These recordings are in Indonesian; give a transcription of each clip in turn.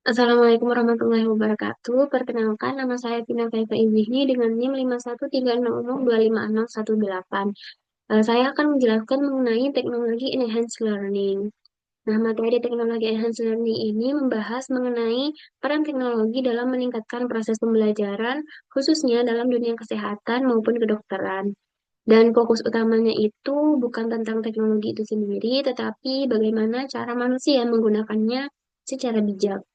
Assalamualaikum warahmatullahi wabarakatuh. Perkenalkan, nama saya Tina Faifa Izihni dengan NIM 51360256118. Saya akan menjelaskan mengenai teknologi enhanced learning. Nah, materi teknologi enhanced learning ini membahas mengenai peran teknologi dalam meningkatkan proses pembelajaran, khususnya dalam dunia kesehatan maupun kedokteran. Dan fokus utamanya itu bukan tentang teknologi itu sendiri, tetapi bagaimana cara manusia menggunakannya secara bijak.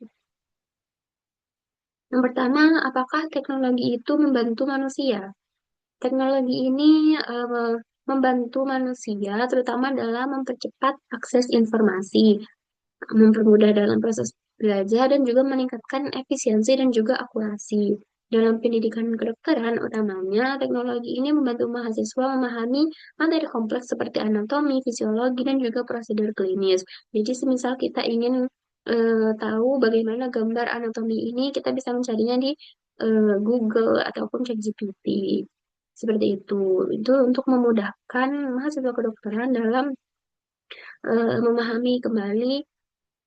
Yang pertama, apakah teknologi itu membantu manusia? Teknologi ini membantu manusia terutama dalam mempercepat akses informasi, mempermudah dalam proses belajar, dan juga meningkatkan efisiensi dan juga akurasi. Dalam pendidikan kedokteran, utamanya teknologi ini membantu mahasiswa memahami materi kompleks seperti anatomi, fisiologi, dan juga prosedur klinis. Jadi, semisal kita ingin tahu bagaimana gambar anatomi ini, kita bisa mencarinya di Google ataupun ChatGPT. Seperti itu. Itu untuk memudahkan mahasiswa kedokteran dalam memahami kembali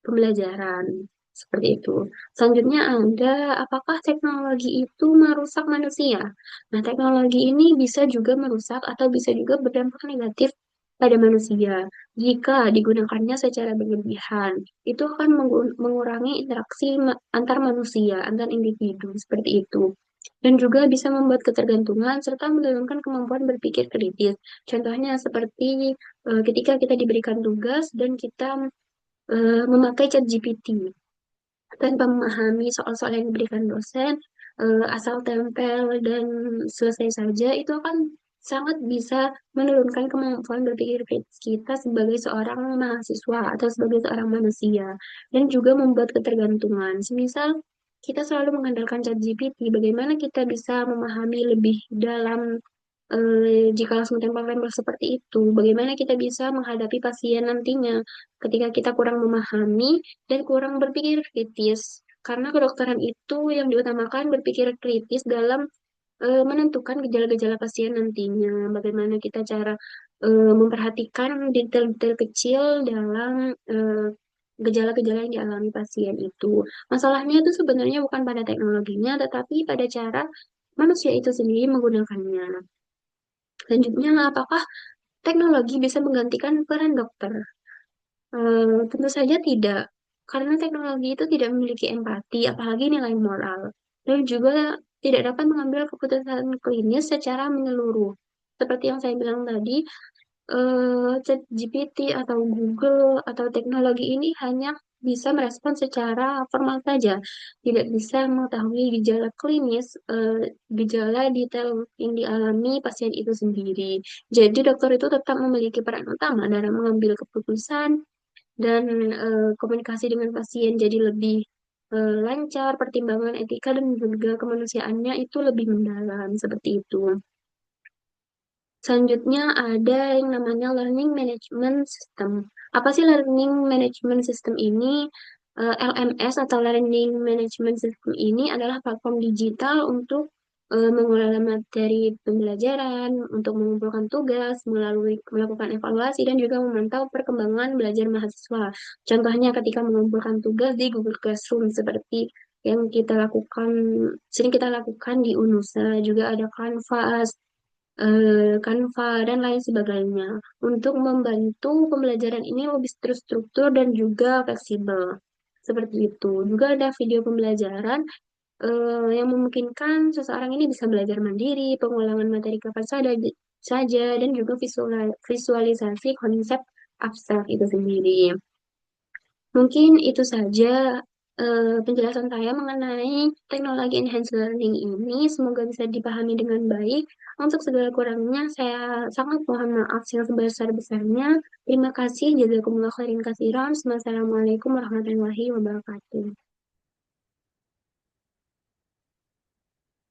pembelajaran. Seperti itu. Selanjutnya ada, apakah teknologi itu merusak manusia? Nah, teknologi ini bisa juga merusak atau bisa juga berdampak negatif pada manusia. Jika digunakannya secara berlebihan, itu akan mengurangi interaksi antar manusia, antar individu, seperti itu. Dan juga bisa membuat ketergantungan serta menurunkan kemampuan berpikir kritis. Contohnya seperti ketika kita diberikan tugas dan kita memakai ChatGPT tanpa memahami soal-soal yang diberikan dosen, asal tempel dan selesai saja, itu akan sangat bisa menurunkan kemampuan berpikir kritis kita sebagai seorang mahasiswa atau sebagai seorang manusia, dan juga membuat ketergantungan. Semisal kita selalu mengandalkan ChatGPT, bagaimana kita bisa memahami lebih dalam jika langsung tempel-tempel seperti itu, bagaimana kita bisa menghadapi pasien nantinya ketika kita kurang memahami dan kurang berpikir kritis. Karena kedokteran itu yang diutamakan berpikir kritis dalam menentukan gejala-gejala pasien nantinya. Bagaimana kita cara memperhatikan detail-detail kecil dalam gejala-gejala yang dialami pasien itu. Masalahnya itu sebenarnya bukan pada teknologinya, tetapi pada cara manusia itu sendiri menggunakannya. Selanjutnya, apakah teknologi bisa menggantikan peran dokter? Tentu saja tidak, karena teknologi itu tidak memiliki empati, apalagi nilai moral, dan juga tidak dapat mengambil keputusan klinis secara menyeluruh. Seperti yang saya bilang tadi, ChatGPT atau Google atau teknologi ini hanya bisa merespon secara formal saja, tidak bisa mengetahui gejala klinis, gejala detail yang dialami pasien itu sendiri. Jadi dokter itu tetap memiliki peran utama dalam mengambil keputusan dan komunikasi dengan pasien jadi lebih lancar, pertimbangan etika dan juga kemanusiaannya itu lebih mendalam seperti itu. Selanjutnya ada yang namanya Learning Management System. Apa sih Learning Management System ini? LMS atau Learning Management System ini adalah platform digital untuk mengelola materi pembelajaran, untuk mengumpulkan tugas, melalui melakukan evaluasi dan juga memantau perkembangan belajar mahasiswa. Contohnya ketika mengumpulkan tugas di Google Classroom seperti yang sering kita lakukan di UNUSA, juga ada Canvas, Canva, dan lain sebagainya untuk membantu pembelajaran ini lebih terstruktur dan juga fleksibel. Seperti itu. Juga ada video pembelajaran yang memungkinkan seseorang ini bisa belajar mandiri, pengulangan materi kapan saja, dan juga visualisasi konsep abstrak itu sendiri. Mungkin itu saja penjelasan saya mengenai teknologi enhanced learning ini. Semoga bisa dipahami dengan baik. Untuk segala kurangnya, saya sangat mohon maaf yang sebesar-besarnya. Terima kasih. Jazakumullah khairan katsiran. Wassalamualaikum warahmatullahi wabarakatuh.